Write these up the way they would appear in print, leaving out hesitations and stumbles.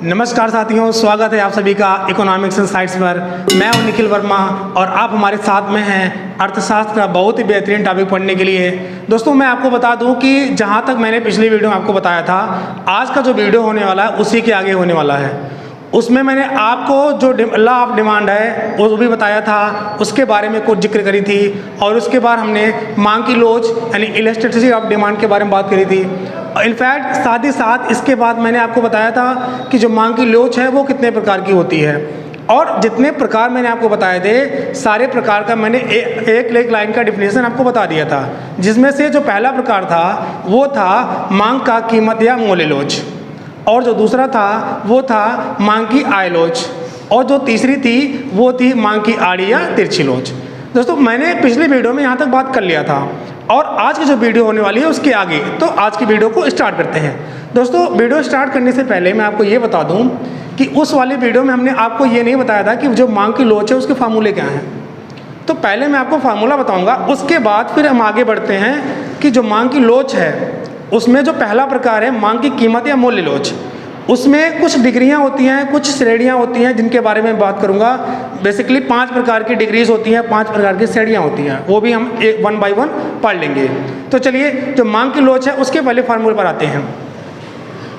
नमस्कार साथियों, स्वागत है आप सभी का इकोनॉमिक्स इनसाइट्स पर। मैं हूं निखिल वर्मा और आप हमारे साथ में हैं अर्थशास्त्र का बहुत ही बेहतरीन टॉपिक पढ़ने के लिए। दोस्तों, मैं आपको बता दूं कि जहां तक मैंने पिछली वीडियो में आपको बताया था, आज का जो वीडियो होने वाला है उसी के आगे होने वाला है। उसमें मैंने आपको जो लॉ ऑफ डिमांड है वो भी बताया था, उसके बारे में कुछ जिक्र करी थी, और उसके बाद हमने मांग की लोच यानी इलास्टिसिटी ऑफ डिमांड के बारे में बात करी थी। इनफैक्ट साथ ही साथ इसके बाद मैंने आपको बताया था कि जो मांग की लोच है वो कितने प्रकार की होती है, और जितने प्रकार मैंने आपको बताए थे सारे प्रकार का मैंने एक लाइन का डिफिनेशन आपको बता दिया था, जिसमें से जो पहला प्रकार था वो था मांग का कीमत या मूल्य लोच, और जो दूसरा था वो था मांग की आय लोच, और जो तीसरी थी वो थी मांग की आड़ी या तिरछी लोच। दोस्तों, मैंने पिछले वीडियो में यहाँ तक बात कर लिया था, और आज की जो वीडियो होने वाली है उसके आगे, तो आज की वीडियो को स्टार्ट करते हैं। दोस्तों, वीडियो स्टार्ट करने से पहले मैं आपको ये बता दूं कि उस वाले वीडियो में हमने आपको ये नहीं बताया था कि जो मांग की लोच है उसके फार्मूले क्या हैं। तो पहले मैं आपको फार्मूला बताऊंगा, उसके बाद फिर हम आगे बढ़ते हैं कि जो मांग की लोच है उसमें जो पहला प्रकार है मांग की कीमत या मूल्य लोच, उसमें कुछ डिग्रियां होती हैं, कुछ श्रेणियां होती हैं, जिनके बारे में बात करूंगा। बेसिकली 5 प्रकार की डिग्रीज होती हैं, 5 प्रकार की श्रेणियां होती हैं, वो भी हम वन बाय वन पढ़ लेंगे। तो चलिए, जो मांग की लोच है उसके पहले फार्मूले पर आते हैं।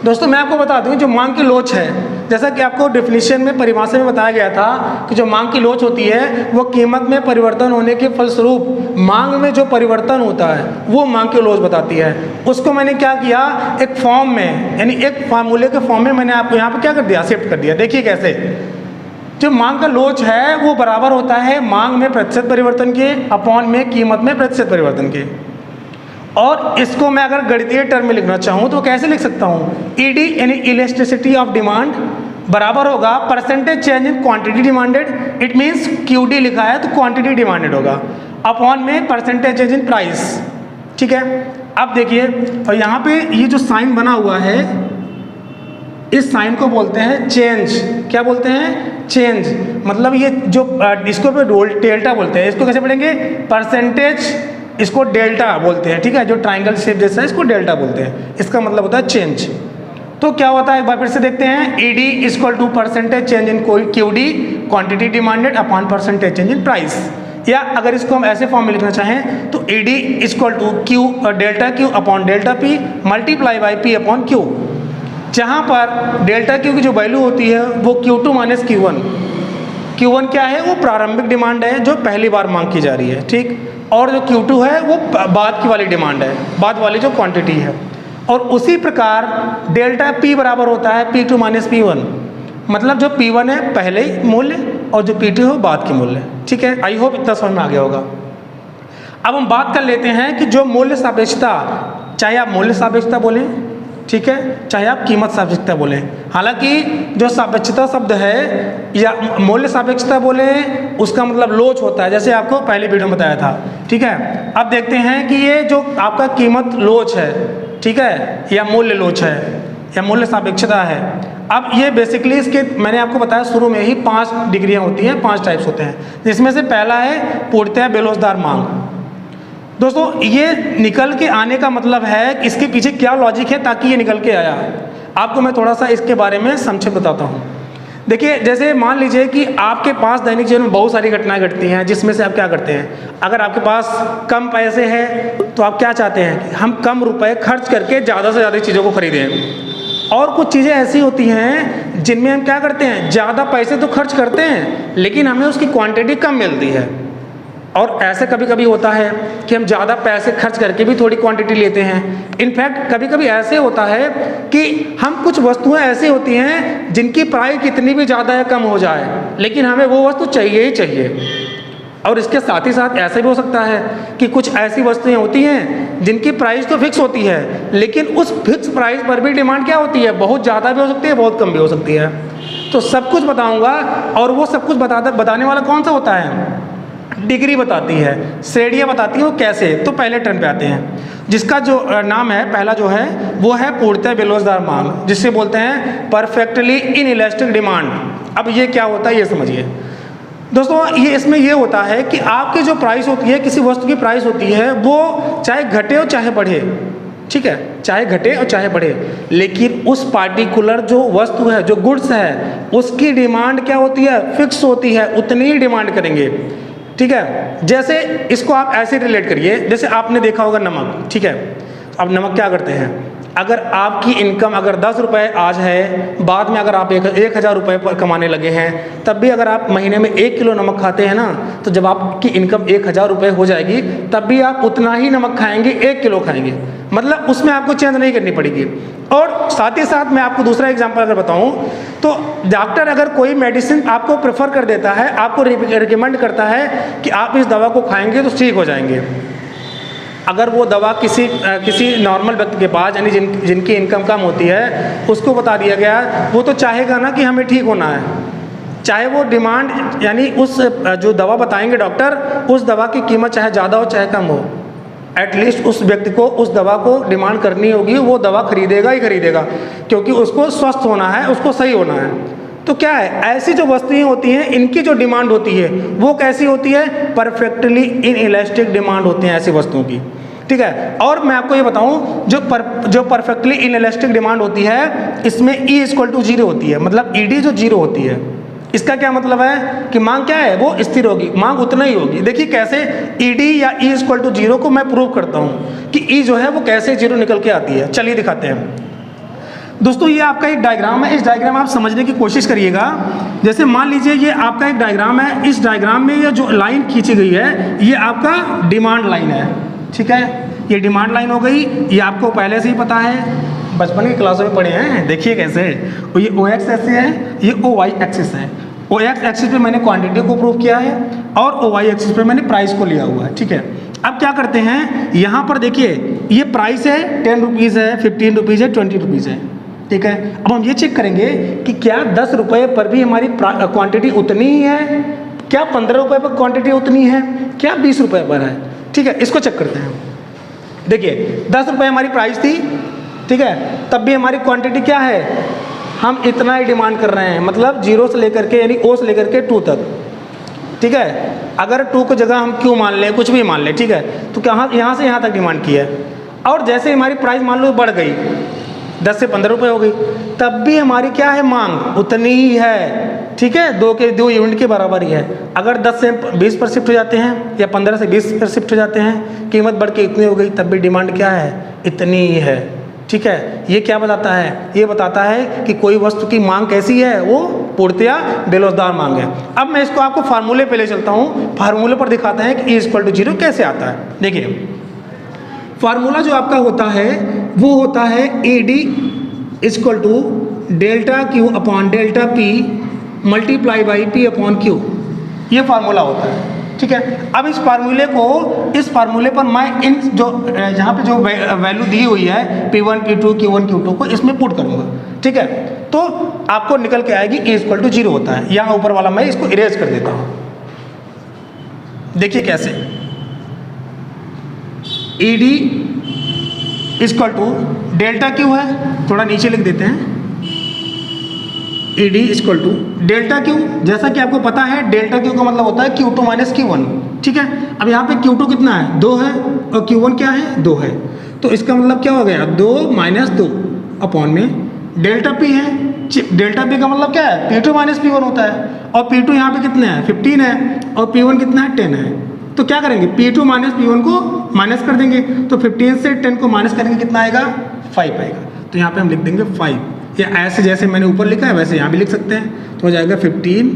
दोस्तों, मैं आपको बता दूं जो मांग की लोच है, जैसा कि आपको डेफिनेशन में परिभाषा में बताया गया था कि जो मांग की लोच होती है वो कीमत में परिवर्तन होने के फलस्वरूप मांग में जो परिवर्तन होता है वो मांग की लोच बताती है। उसको मैंने क्या किया, एक फॉर्म में यानी एक फार्मूले के फॉर्म में मैंने आपको यहाँ पर क्या कर दिया, शिफ्ट कर दिया। देखिए कैसे। जो मांग का लोच है वो बराबर होता है मांग में प्रतिशत परिवर्तन के अपॉन में कीमत में प्रतिशत परिवर्तन के, और इसको मैं अगर गणितीय टर्म में लिखना चाहूँ तो कैसे लिख सकता हूँ, ईडी यानी इलास्टिसिटी ऑफ डिमांड बराबर होगा percentage change in quantity demanded, it means QD लिखा है तो क्वांटिटी डिमांडेड होगा, अपॉन में परसेंटेज चेंज इन प्राइस। ठीक है, अब देखिए, और यहाँ पे ये जो साइन बना हुआ है इस साइन को बोलते हैं चेंज। क्या बोलते हैं? चेंज। मतलब ये जो इसको पे डेल्टा बोलते हैं, इसको कैसे पढ़ेंगे, परसेंटेज, इसको डेल्टा बोलते हैं। ठीक है, जो ट्राइंगल शेप जैसा है इसको डेल्टा बोलते हैं, इसका मतलब होता है चेंज। तो क्या होता है, एक बार फिर से देखते हैं, ED equal to percentage change in QD quantity demanded upon percentage change in price, या अगर इसको हम ऐसे फॉर्म में लिखना चाहें तो ED equal to Q delta Q upon delta P multiply by P upon Q, जहाँ पर डेल्टा क्यू की जो वैल्यू होती है वो Q2 माइनस Q1। Q1 क्या है, वो प्रारंभिक डिमांड है जो पहली बार मांग की जा रही है। ठीक, और जो Q2 है वो बाद की वाली डिमांड है, बाद वाली जो क्वांटिटी है। और उसी प्रकार डेल्टा P बराबर होता है P2 माइनस P1, मतलब जो P1 है पहले मूल्य और जो P2 है वो बाद की मूल्य। ठीक है, आई होप इतना समझ में आ गया होगा। अब हम बात कर लेते हैं कि जो मूल्य सापेक्षता, चाहे आप मूल्य सापेक्षता बोलें, ठीक है, चाहे आप कीमत सापेक्षता बोलें, हालांकि जो सापेक्षता शब्द है या मूल्य सापेक्षता बोलें उसका मतलब लोच होता है, जैसे आपको पहले वीडियो में बताया था। ठीक है, अब देखते हैं कि ये जो आपका कीमत लोच है, ठीक है, या मूल्य लोच है या मूल्य सापेक्षता है। अब ये बेसिकली इसके मैंने आपको बताया शुरू में ही 5 डिग्रियाँ होती हैं, 5 टाइप्स होते हैं, जिसमें से पहला है पूर्णतः बेलोचदार मांग। दोस्तों, ये निकल के आने का मतलब है कि इसके पीछे क्या लॉजिक है ताकि ये निकल के आया। आपको मैं थोड़ा सा इसके बारे में संक्षिप्त बताता हूँ। देखिए, जैसे मान लीजिए कि आपके पास दैनिक जीवन में बहुत सारी घटनाएं घटती हैं, जिसमें से आप क्या करते हैं, अगर आपके पास कम पैसे हैं तो आप क्या चाहते हैं कि हम कम रुपए खर्च करके ज़्यादा से ज़्यादा चीज़ों को खरीदें। और कुछ चीज़ें ऐसी होती हैं जिनमें हम क्या करते हैं, ज़्यादा पैसे तो खर्च करते हैं लेकिन हमें उसकी क्वांटिटी कम मिलती है। और ऐसे कभी कभी होता है कि हम ज़्यादा पैसे खर्च करके भी थोड़ी क्वांटिटी लेते हैं। इनफैक्ट कभी कभी ऐसे होता है कि हम कुछ वस्तुएं ऐसी होती हैं जिनकी प्राइस कितनी भी ज़्यादा या कम हो जाए लेकिन हमें वो वस्तु चाहिए ही चाहिए। और इसके साथ ही साथ ऐसे भी हो सकता है कि कुछ ऐसी वस्तुएं होती हैं जिनकी प्राइस तो फिक्स होती है लेकिन उस फिक्स प्राइस पर भी डिमांड क्या होती है, बहुत ज़्यादा भी हो सकती है, बहुत कम भी हो सकती है। तो सब कुछ बताऊँगा, और वो सब कुछ बताने वाला कौन सा होता है, डिग्री बताती है, श्रेणियाँ बताती हैं। वो कैसे, तो पहले टर्म पे आते हैं, जिसका जो नाम है पहला जो है वो है पूर्णतः बेलोचदार मांग, जिससे बोलते हैं परफेक्टली इनइलास्टिक डिमांड। अब ये क्या होता है ये समझिए। दोस्तों, ये इसमें ये होता है कि आपकी जो प्राइस होती है, किसी वस्तु की प्राइस होती है, वो चाहे घटे हो चाहे बढ़े, ठीक है, चाहे घटे और चाहे बढ़े, लेकिन उस पार्टिकुलर जो वस्तु है, जो गुड्स है, उसकी डिमांड क्या होती है, फिक्स होती है, उतनी ही डिमांड करेंगे। ठीक है, जैसे इसको आप ऐसे रिलेट करिए, जैसे आपने देखा होगा नमक, ठीक है। अब नमक क्या करते हैं, अगर आपकी इनकम अगर 10 रुपये आज है, बाद में अगर आप 1000 रुपये पर कमाने लगे हैं, तब भी अगर आप महीने में 1 किलो नमक खाते हैं ना, तो जब आपकी इनकम 1000 रुपये हो जाएगी, तब भी आप उतना ही नमक खाएंगे, 1 किलो खाएंगे, मतलब उसमें आपको चेंज नहीं करनी पड़ेगी। और साथ ही साथ मैं आपको दूसरा एग्जांपल अगर बताऊं, तो डॉक्टर अगर कोई मेडिसिन आपको प्रेफर कर देता है, आपको रिकमेंड करता है कि आप इस दवा को खाएंगे तो ठीक हो जाएंगे, अगर वो दवा किसी नॉर्मल व्यक्ति के पास, यानी जिनकी इनकम कम होती है, उसको बता दिया गया, वो तो चाहेगा ना कि हमें ठीक होना है, चाहे वो डिमांड, यानी उस जो दवा बताएंगे डॉक्टर, उस दवा की कीमत चाहे ज़्यादा हो चाहे कम हो, एटलीस्ट उस व्यक्ति को उस दवा को डिमांड करनी होगी, वो दवा खरीदेगा ही खरीदेगा, क्योंकि उसको स्वस्थ होना है, उसको सही होना है। तो क्या है, ऐसी जो वस्तुएं होती हैं, इनकी जो डिमांड होती है वो कैसी होती है, परफेक्टली इनइलास्टिक डिमांड होती है ऐसी वस्तुओं की। ठीक है, और मैं आपको ये बताऊं, जो परफेक्टली इनइलास्टिक डिमांड होती है, इसमें E = 0 होती है, मतलब ED जो 0 होती है, इसका क्या मतलब है कि मांग क्या है, वो स्थिर होगी, मांग उतना ही होगी। देखिए कैसे ED या E = 0 को मैं प्रूव करता हूँ कि E जो है वो कैसे 0 निकल के आती है। चलिए दिखाते हैं दोस्तों, ये आपका एक डायग्राम है, इस डायग्राम आप समझने की कोशिश करिएगा। जैसे मान लीजिए ये आपका एक डायग्राम है, इस डायग्राम में ये जो लाइन खींची गई है, ये आपका डिमांड लाइन है, ठीक है, ये डिमांड लाइन हो गई, ये आपको पहले से ही पता है, बचपन की क्लासों में पढ़े हैं। देखिए कैसे, ये OX एक्सिस है, ये OY एक्सिस है। OX एक्सिस पे मैंने क्वांटिटी को प्रूव किया है और OY एक्सिस पे मैंने प्राइस को लिया हुआ है, ठीक है। अब क्या करते हैं, यहाँ पर देखिए ये प्राइस है, 10 रुपीज़ है, 15 रुपीज़ है, 20 रुपीज़ है, ठीक है। अब हम ये चेक करेंगे कि क्या 10 रुपये पर भी हमारी क्वांटिटी उतनी ही है, क्या 15 रुपये पर क्वांटिटी उतनी है, क्या 20 रुपये पर है, ठीक है। इसको चेक करते हैं। देखिए 10 रुपये हमारी प्राइस थी, ठीक है, तब भी हमारी क्वांटिटी क्या है, हम इतना ही डिमांड कर रहे हैं, मतलब 0 से लेकर के, यानी O से लेकर के 2 तक, ठीक है। अगर 2 को जगह हम Q मान लें, कुछ भी मान लें, ठीक है, तो यहाँ से यहाँ तक डिमांड की है। और जैसे हमारी प्राइस मान लो बढ़ गई, 10 से 15 रुपये हो गई, तब भी हमारी क्या है, मांग उतनी ही है, ठीक है, 2 यूनिट के बराबर ही है। अगर 10 से 20 पर शिफ्ट हो जाते हैं या 15 से 20 पर शिफ्ट हो जाते हैं, कीमत बढ़ के इतनी हो गई, तब भी डिमांड क्या है, इतनी ही है, ठीक है। ये क्या बताता है, ये बताता है कि कोई वस्तु की मांग कैसी है, वो पूर्णतया बेरोजगार मांग है। अब मैं इसको आपको फार्मूले पे ले चलता हूँ, फार्मूले पर दिखाते हैं कि E = 0 कैसे आता है। देखिए फार्मूला जो आपका होता है वो होता है ED = ΔQ upon ΔP multiply by P upon Q, ये फार्मूला होता है, ठीक है। अब इस फार्मूले पर मैं इन जो यहाँ पे जो वैल्यू दी हुई है P1 P2 Q1 Q2 को इसमें पुट करूँगा, ठीक है, तो आपको निकल के आएगी E = 0 होता है। यहाँ ऊपर वाला मैं इसको इरेज कर देता हूँ। देखिए कैसे, ED = ΔQ है, थोड़ा नीचे लिख देते हैं, ED = ΔQ, जैसा कि आपको पता है ΔQ का मतलब होता है Q2 - Q1, ठीक है। अब यहाँ पे Q2 कितना है, 2 है, और Q1 क्या है, 2 है, तो इसका मतलब क्या हो गया, 2 - 2 अपॉन में ΔP है, ΔP का मतलब क्या है, P2 - P1 होता है, और P2 यहाँ पे कितना है, 15 है, और P1 कितना है, 10 है। तो क्या करेंगे, P2 - P1 को माइनस कर देंगे, तो 15 से 10 को माइनस करेंगे, कितना आएगा, 5 आएगा। तो यहाँ पे हम लिख देंगे 5, या ऐसे जैसे मैंने ऊपर लिखा है वैसे यहाँ भी लिख सकते हैं, तो हो जाएगा 15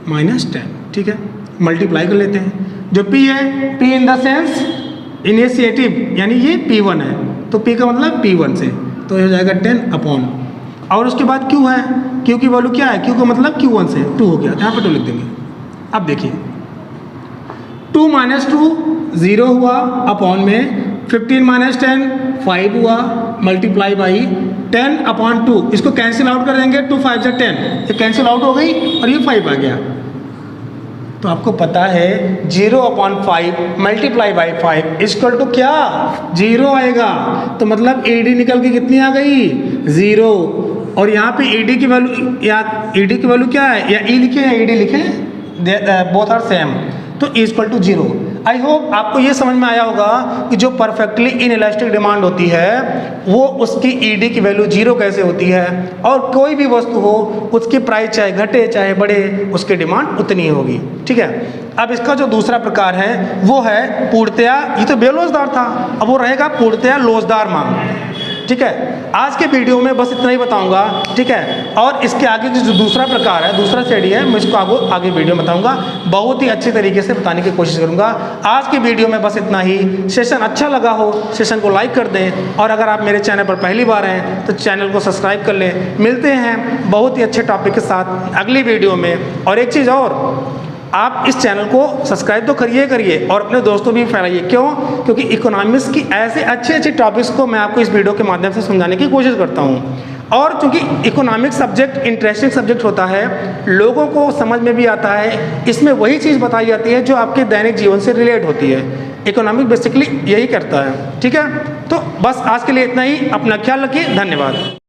- 10, ठीक है। मल्टीप्लाई कर लेते हैं, जो P है, P in the sense initiative, यानी ये P1 है, तो P का मतलब P1 से, तो हो जाएगा 10 अपॉन, और उसके बाद Q है, Q की वैल्यू क्या है, Q का मतलब Q1 से 2 हो गया, यहाँ पर 2 लिख देंगे। अब देखिए 2 - 2 0 हुआ, अपॉन में 15 - 10 5 हुआ, मल्टीप्लाई बाई 10 अपॉन 2, इसको कैंसिल आउट कर देंगे, 2 5 10, ये कैंसिल आउट हो गई और ये 5 आ गया। तो आपको पता है 0/5 मल्टीप्लाई बाई 5 इक्वल टू क्या, 0 आएगा। तो मतलब ED निकल के कितनी आ गई, 0। और यहाँ पे ED की वैल्यू, या ED की वैल्यू क्या है, या E लिखे या ED लिखे, बोथ आर सेम, तो E = 0। आई होप आपको ये समझ में आया होगा कि जो परफेक्टली इनइलास्टिक डिमांड होती है वो उसकी ईडी की वैल्यू 0 कैसे होती है, और कोई भी वस्तु हो उसकी प्राइस चाहे घटे चाहे बढ़े उसकी डिमांड उतनी ही होगी। ठीक है, अब इसका जो दूसरा प्रकार है वो है पूर्णतया, ये तो बेलोजदार था, अब वो रहेगा पूर्णतया लोजदार मांग। ठीक है, आज के वीडियो में बस इतना ही बताऊंगा। ठीक है, और इसके आगे जो दूसरा प्रकार है, दूसरा स्टडी है, मैं इसको आगे वीडियो में बताऊंगा, बहुत ही अच्छे तरीके से बताने की कोशिश करूंगा। आज के वीडियो में बस इतना ही। सेशन अच्छा लगा हो सेशन को लाइक कर दें, और अगर आप मेरे चैनल पर पहली बार हैं तो चैनल को सब्सक्राइब कर लें। मिलते हैं बहुत ही अच्छे टॉपिक के साथ अगली वीडियो में। और एक चीज़ और, आप इस चैनल को सब्सक्राइब तो करिए और अपने दोस्तों भी फैलाइए। क्यों? क्योंकि इकोनॉमिक्स की ऐसे अच्छे टॉपिक्स को मैं आपको इस वीडियो के माध्यम से समझाने की कोशिश करता हूँ। और क्योंकि इकोनॉमिक्स सब्जेक्ट इंटरेस्टिंग सब्जेक्ट होता है, लोगों को समझ में भी आता है, इसमें वही चीज़ बताई जाती है जो आपके दैनिक जीवन से रिलेट होती है। इकोनॉमिक्स बेसिकली यही करता है। ठीक है, तो बस आज के लिए इतना ही। अपना ख्याल रखिए, धन्यवाद।